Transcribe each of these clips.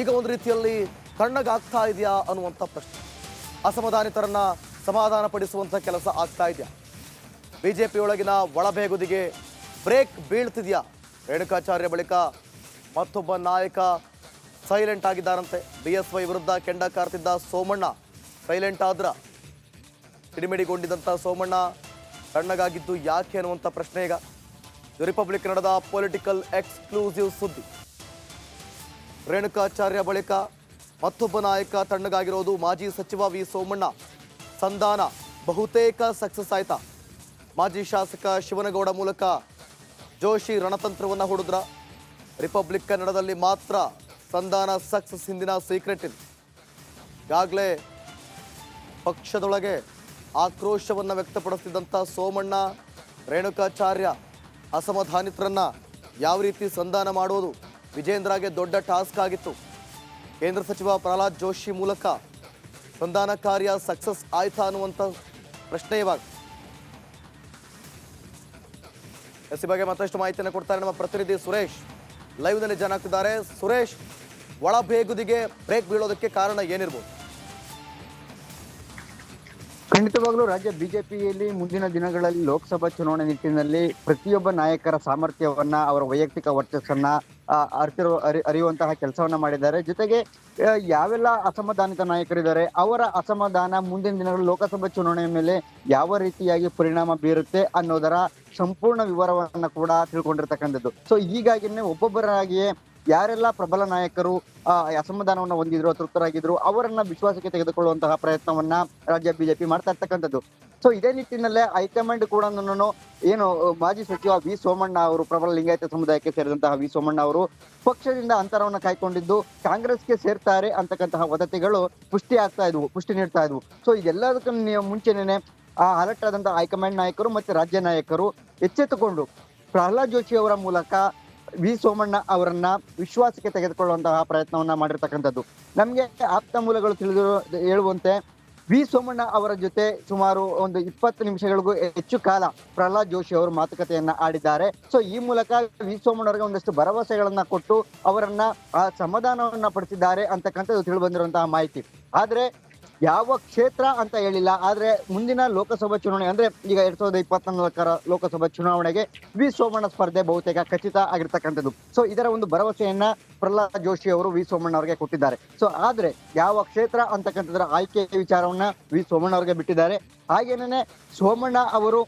ಈಗ ಒಂದು ರೀತಿಯಲ್ಲಿ ತಣ್ಣಗಾಗ್ತಾ ಇದೆಯಾ ಅನ್ನುವಂಥ ಪ್ರಶ್ನೆ. ಅಸಮಾಧಾನಿತರನ್ನ ಸಮಾಧಾನ ಪಡಿಸುವಂಥ ಕೆಲಸ ಆಗ್ತಾ ಇದೆಯಾ? ಬಿಜೆಪಿಯೊಳಗಿನ ಒಳಬೇಗುದಿಗೆ ಬ್ರೇಕ್ ಬೀಳ್ತಿದೆಯಾ? ರೇಣುಕಾಚಾರ್ಯ ಬಳಿಕ ಮತ್ತೊಬ್ಬ ನಾಯಕ ಸೈಲೆಂಟ್ ಆಗಿದ್ದಾರಂತೆ. BSY ವಿರುದ್ಧ ಕೆಂಡ ಕಾರ್ತಿದ್ದ ಸೋಮಣ್ಣ ಸೈಲೆಂಟ್ ಆದ್ರ? ಕಿಡಿಮಿಡಿಗೊಂಡಿದ್ದಂಥ ಸೋಮಣ್ಣ ತಣ್ಣಗಾಗಿದ್ದು ಯಾಕೆ ಅನ್ನುವಂಥ ಪ್ರಶ್ನೆ ಈಗ. ರಿಪಬ್ಲಿಕ್ ನಡೆದ ಪೊಲಿಟಿಕಲ್ ಎಕ್ಸ್ಕ್ಲೂಸಿವ್ ಸುದ್ದಿ. ರೇಣುಕಾಚಾರ್ಯ ಬಳಿಕ ಮತ್ತೊಬ್ಬ ನಾಯಕ ತಣ್ಣಗಾಗಿರೋದು ಮಾಜಿ ಸಚಿವ ವಿ ಸೋಮಣ್ಣ. ಸಂಧಾನ ಬಹುತೇಕ ಸಕ್ಸಸ್ ಆಯ್ತಾ? ಮಾಜಿ ಶಾಸಕ ಶಿವನಗೌಡ ಮೂಲಕ ಜೋಶಿ ರಣತಂತ್ರವನ್ನು ಹೂಡಿದ್ರ? ರಿಪಬ್ಲಿಕ್ ಕನ್ನಡದಲ್ಲಿ ಮಾತ್ರ ಸಂಧಾನ ಸಕ್ಸಸ್ ಹಿಂದಿನ ಸೀಕ್ರೆಟ್ ಇಲ್ಲ. ಈಗಾಗಲೇ ಪಕ್ಷದೊಳಗೆ ಆಕ್ರೋಶವನ್ನು ವ್ಯಕ್ತಪಡಿಸುತ್ತಿದ್ದಂಥ ಸೋಮಣ್ಣ, ರೇಣುಕಾಚಾರ್ಯ ಅಸಮಾಧಾನಿತರನ್ನ ಯಾವ ರೀತಿ ಸಂಧಾನ ಮಾಡೋದು ವಿಜೇಂದ್ರಗೆ ದೊಡ್ಡ ಟಾಸ್ಕ್ ಆಗಿತ್ತು. ಕೇಂದ್ರ ಸಚಿವ ಪ್ರಹ್ಲಾದ್ ಜೋಶಿ ಮೂಲಕ ಸಂಧಾನ ಕಾರ್ಯ ಸಕ್ಸಸ್ ಆಯ್ತಾ ಅನ್ನುವಂಥ ಪ್ರಶ್ನೆ ಇವಾಗ. ಈ ಬಗ್ಗೆ ಮತ್ತಷ್ಟು ಮಾಹಿತಿಯನ್ನು ಕೊಡ್ತಾರೆ ನಮ್ಮ ಪ್ರತಿನಿಧಿ ಸುರೇಶ್. ಲೈವ್ನಲ್ಲಿ ಜನ ಆಗ್ತಿದ್ದಾರೆ. ಸುರೇಶ್, ಒಳ ಬೇಗುದಿಗೆ ಬ್ರೇಕ್ ಬೀಳೋದಕ್ಕೆ ಕಾರಣ ಏನಿರ್ಬೋದು? ಖಂಡಿತವಾಗ್ಲೂ ರಾಜ್ಯ ಬಿಜೆಪಿಯಲ್ಲಿ ಮುಂದಿನ ದಿನಗಳಲ್ಲಿ ಲೋಕಸಭಾ ಚುನಾವಣೆ ನಿಟ್ಟಿನಲ್ಲಿ ಪ್ರತಿಯೊಬ್ಬ ನಾಯಕರ ಸಾಮರ್ಥ್ಯವನ್ನ, ಅವರ ವೈಯಕ್ತಿಕ ವರ್ಚಸ್ಸನ್ನ ಅರಿಯುವಂತಹ ಕೆಲಸವನ್ನ ಮಾಡಿದ್ದಾರೆ. ಜೊತೆಗೆ ಯಾವೆಲ್ಲ ಅಸಮಾಧಾನಿತ ನಾಯಕರಿದ್ದಾರೆ ಅವರ ಅಸಮಾಧಾನ ಮುಂದಿನ ದಿನಗಳಲ್ಲಿ ಲೋಕಸಭಾ ಚುನಾವಣೆಯ ಮೇಲೆ ಯಾವ ರೀತಿಯಾಗಿ ಪರಿಣಾಮ ಬೀರುತ್ತೆ ಅನ್ನೋದರ ಸಂಪೂರ್ಣ ವಿವರವನ್ನ ಕೂಡ ತಿಳ್ಕೊಂಡಿರ್ತಕ್ಕಂಥದ್ದು. ಸೊ ಹೀಗಾಗಿನೇ ಒಬ್ಬೊಬ್ಬರಾಗಿಯೇ ಯಾರೆಲ್ಲ ಪ್ರಬಲ ನಾಯಕರು ಅಸಮಾಧಾನವನ್ನ ಹೊಂದಿದ್ರು, ತೃಪ್ತರಾಗಿದ್ರು, ಅವರನ್ನ ವಿಶ್ವಾಸಕ್ಕೆ ತೆಗೆದುಕೊಳ್ಳುವಂತಹ ಪ್ರಯತ್ನವನ್ನ ರಾಜ್ಯ ಬಿಜೆಪಿ ಮಾಡ್ತಾ ಇರ್ತಕ್ಕಂಥದ್ದು. ಸೊ ಇದೇ ನಿಟ್ಟಿನಲ್ಲೇ ಹೈಕಮಾಂಡ್ ಕೂಡ ಏನು ಮಾಜಿ ಸಚಿವ ವಿ ಸೋಮಣ್ಣ ಅವರು, ಪ್ರಬಲ ಲಿಂಗಾಯತ ಸಮುದಾಯಕ್ಕೆ ಸೇರಿದಂತಹ ವಿ ಸೋಮಣ್ಣ ಅವರು ಪಕ್ಷದಿಂದ ಅಂತರವನ್ನ ಕಾಯ್ಕೊಂಡಿದ್ದು ಕಾಂಗ್ರೆಸ್ಗೆ ಸೇರ್ತಾರೆ ಅಂತಕ್ಕಂತಹ ವದಂತಿಗಳು ಪುಷ್ಟಿ ನೀಡ್ತಾ ಇದ್ವು. ಸೊ ಇದೆಲ್ಲದಕ್ಕೂ ಮುಂಚೆನೇ ಅಲರ್ಟ್ ಆದಂತಹ ಹೈಕಮಾಂಡ್ ನಾಯಕರು ಮತ್ತೆ ರಾಜ್ಯ ನಾಯಕರು ಎಚ್ಚೆತ್ತುಕೊಂಡು ಪ್ರಹ್ಲಾದ್ ಜೋಶಿ ಅವರ ಮೂಲಕ ವಿ ಸೋಮಣ್ಣ ಅವರನ್ನ ವಿಶ್ವಾಸಕ್ಕೆ ತೆಗೆದುಕೊಳ್ಳುವಂತಹ ಪ್ರಯತ್ನವನ್ನ ಮಾಡಿರ್ತಕ್ಕಂಥದ್ದು. ನಮ್ಗೆ ಆಪ್ತ ಮೂಲಗಳು ಹೇಳುವಂತೆ ವಿ ಸೋಮಣ್ಣ ಅವರ ಜೊತೆ ಸುಮಾರು ಒಂದು 20 ನಿಮಿಷಗಳಿಗೂ ಹೆಚ್ಚು ಕಾಲ ಪ್ರಹ್ಲಾದ್ ಜೋಶಿ ಅವರು ಮಾತುಕತೆಯನ್ನ ಆಡಿದ್ದಾರೆ. ಸೊ ಈ ಮೂಲಕ ವಿ ಸೋಮಣ್ಣ ಅವರಿಗೆ ಒಂದಷ್ಟು ಭರವಸೆಗಳನ್ನ ಕೊಟ್ಟು ಅವರನ್ನ ಸಮಾಧಾನವನ್ನ ಪಡಿಸಿದ್ದಾರೆ ಅಂತಕ್ಕಂಥದ್ದು ತಿಳಿದು ಬಂದಿರುವಂತಹ ಮಾಹಿತಿ. ಆದ್ರೆ ಯಾವ ಕ್ಷೇತ್ರ ಅಂತ ಹೇಳಿಲ್ಲ. ಆದ್ರೆ ಮುಂದಿನ ಲೋಕಸಭಾ ಚುನಾವಣೆ ಅಂದ್ರೆ ಈಗ 2024 ಲೋಕಸಭಾ ಚುನಾವಣೆಗೆ ವಿ ಸೋಮಣ್ಣ ಸ್ಪರ್ಧೆ ಬಹುತೇಕ ಖಚಿತ ಆಗಿರ್ತಕ್ಕಂಥದ್ದು. ಸೊ ಇದರ ಒಂದು ಭರವಸೆಯನ್ನ ಪ್ರಹ್ಲಾದ್ ಜೋಶಿ ಅವರು ವಿ ಸೋಮಣ್ಣ ಅವರಿಗೆ ಕೊಟ್ಟಿದ್ದಾರೆ. ಸೊ ಆದ್ರೆ ಯಾವ ಕ್ಷೇತ್ರ ಅಂತಕ್ಕಂಥದ್ರ ಆಯ್ಕೆ ವಿಚಾರವನ್ನ ವಿ ಸೋಮಣ್ಣ ಅವರಿಗೆ ಬಿಟ್ಟಿದ್ದಾರೆ. ಹಾಗೇನೇ ಸೋಮಣ್ಣ ಅವರು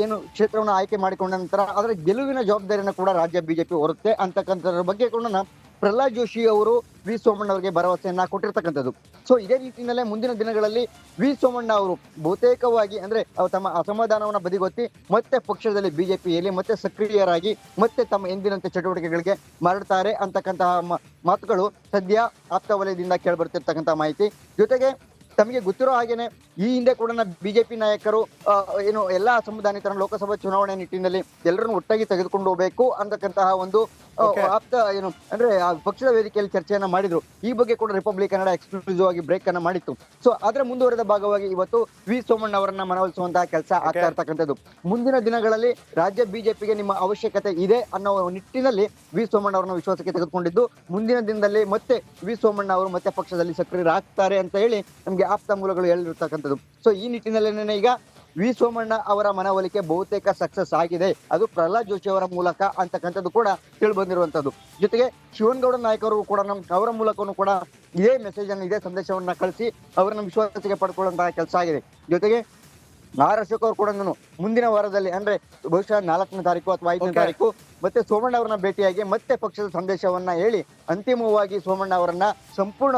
ಏನು ಕ್ಷೇತ್ರವನ್ನು ಆಯ್ಕೆ ಮಾಡಿಕೊಂಡ ನಂತರ ಅದರ ಗೆಲುವಿನ ಜವಾಬ್ದಾರಿಯನ್ನು ಕೂಡ ರಾಜ್ಯ ಬಿಜೆಪಿ ಹೊರುತ್ತೆ ಅಂತಕ್ಕಂಥದ್ರ ಬಗ್ಗೆ ಕೂಡ ಪ್ರಹ್ಲಾದ್ ಜೋಶಿ ಅವರು ವಿ ಸೋಮಣ್ಣ ಅವರಿಗೆ ಭರವಸೆಯನ್ನ ಕೊಟ್ಟಿರ್ತಕ್ಕಂಥದ್ದು. ಸೊ ಇದೇ ರೀತಿಯಲ್ಲೇ ಮುಂದಿನ ದಿನಗಳಲ್ಲಿ ವಿ ಸೋಮಣ್ಣ ಅವರು ಬಹುತೇಕವಾಗಿ ಅಂದ್ರೆ ತಮ್ಮ ಅಸಮಾಧಾನವನ್ನ ಬದಿಗೊತ್ತಿ ಮತ್ತೆ ಪಕ್ಷದಲ್ಲಿ ಬಿಜೆಪಿಯಲ್ಲಿ ಮತ್ತೆ ಸಕ್ರಿಯರಾಗಿ ಮತ್ತೆ ತಮ್ಮ ಎಂದಿನಂತೆ ಚಟುವಟಿಕೆಗಳಿಗೆ ಮರಳ್ತಾರೆ ಅಂತಕ್ಕಂತಹ ಮಾತುಗಳು ಸದ್ಯ ಆಪ್ತ ವಲಯದಿಂದ ಕೇಳಿಬರ್ತಿರ್ತಕ್ಕಂತಹ ಮಾಹಿತಿ. ಜೊತೆಗೆ ತಮಗೆ ಗೊತ್ತಿರೋ ಹಾಗೇನೆ ಈ ಹಿಂದೆ ಕೂಡ ಬಿಜೆಪಿ ನಾಯಕರು ಏನು ಎಲ್ಲಾ ಅಸಮಾಧಾನಿತರನ್ನು ಲೋಕಸಭಾ ಚುನಾವಣೆ ನಿಟ್ಟಿನಲ್ಲಿ ಎಲ್ಲರನ್ನು ಒಟ್ಟಾಗಿ ತೆಗೆದುಕೊಂಡು ಹೋಗ್ಬೇಕು ಅಂತಕ್ಕಂತಹ ಒಂದು ಆಪ್ತ ಏನು ಅಂದ್ರೆ ಪಕ್ಷದ ವೇದಿಕೆಯಲ್ಲಿ ಚರ್ಚೆಯನ್ನ ಮಾಡಿದ್ರು. ಈ ಬಗ್ಗೆ ಕೂಡ ರಿಪಬ್ಲಿಕ್ ಕನ್ನಡ ಎಕ್ಸ್ಕ್ಲೂಸಿವ್ ಆಗಿ ಬ್ರೇಕ್ ಅನ್ನ ಮಾಡಿತ್ತು. ಸೊ ಅದರ ಮುಂದುವರೆದ ಭಾಗವಾಗಿ ಇವತ್ತು ವಿ ಸೋಮಣ್ಣ ಅವರನ್ನ ಮನವೊಲಿಸುವಂತಹ ಕೆಲಸ ಆಗ್ತಾ ಇರ್ತಕ್ಕಂಥದ್ದು. ಮುಂದಿನ ದಿನಗಳಲ್ಲಿ ರಾಜ್ಯ ಬಿಜೆಪಿಗೆ ನಿಮ್ಮ ಅವಶ್ಯಕತೆ ಇದೆ ಅನ್ನೋ ನಿಟ್ಟಿನಲ್ಲಿ ವಿ ಸೋಮಣ್ಣ ಅವರನ್ನ ವಿಶ್ವಾಸಕ್ಕೆ ತೆಗೆದುಕೊಂಡಿದ್ದು ಮುಂದಿನ ದಿನದಲ್ಲಿ ಮತ್ತೆ ವಿ ಸೋಮಣ್ಣ ಅವರು ಮತ್ತೆ ಪಕ್ಷದಲ್ಲಿ ಸಕ್ರಿಯರಾಗ್ತಾರೆ ಅಂತ ಹೇಳಿ ನಮ್ಗೆ ಆಪ್ತ ಮೂಲಗಳು ಹೇಳಿರ್ತಕ್ಕಂಥದ್ದು. ಸೊ ಈ ನಿಟ್ಟಿನಲ್ಲೇನೆ ಈಗ ವಿ ಸೋಮಣ್ಣ ಅವರ ಮನವೊಲಿಕೆ ಬಹುತೇಕ ಸಕ್ಸಸ್ ಆಗಿದೆ. ಅದು ಪ್ರಹ್ಲಾದ್ ಜೋಶಿ ಅವರ ಮೂಲಕ ಅಂತಕ್ಕಂಥದ್ದು ಕೂಡ ತಿಳಿ ಬಂದಿರುವಂತದ್ದು. ಜೊತೆಗೆ ಶಿವನಗೌಡ ನಾಯಕರು ಕೂಡ ಅವರ ಮೂಲಕನೂ ಕೂಡ ಇದೇ ಮೆಸೇಜ್ ಅನ್ನು, ಇದೇ ಸಂದೇಶವನ್ನ ಕಳಿಸಿ ಅವರನ್ನ ವಿಶ್ವಾಸಕ್ಕೆ ಪಡ್ಕೊಳ್ಳುವಂತಹ ಕೆಲಸ ಆಗಿದೆ. ಜೊತೆಗೆ ಅಶೋಕ್ ಅವರು ಕೂಡ ಮುಂದಿನ ವಾರದಲ್ಲಿ ಅಂದ್ರೆ ಬಹುಶಃ 4ನೇ ತಾರೀಕು ಅಥವಾ 5ನೇ ತಾರೀಕು ಮತ್ತೆ ಸೋಮಣ್ಣ ಅವರನ್ನ ಭೇಟಿಯಾಗಿ ಮತ್ತೆ ಪಕ್ಷದ ಸಂದೇಶವನ್ನ ಹೇಳಿ ಅಂತಿಮವಾಗಿ ಸೋಮಣ್ಣ ಅವರನ್ನ ಸಂಪೂರ್ಣ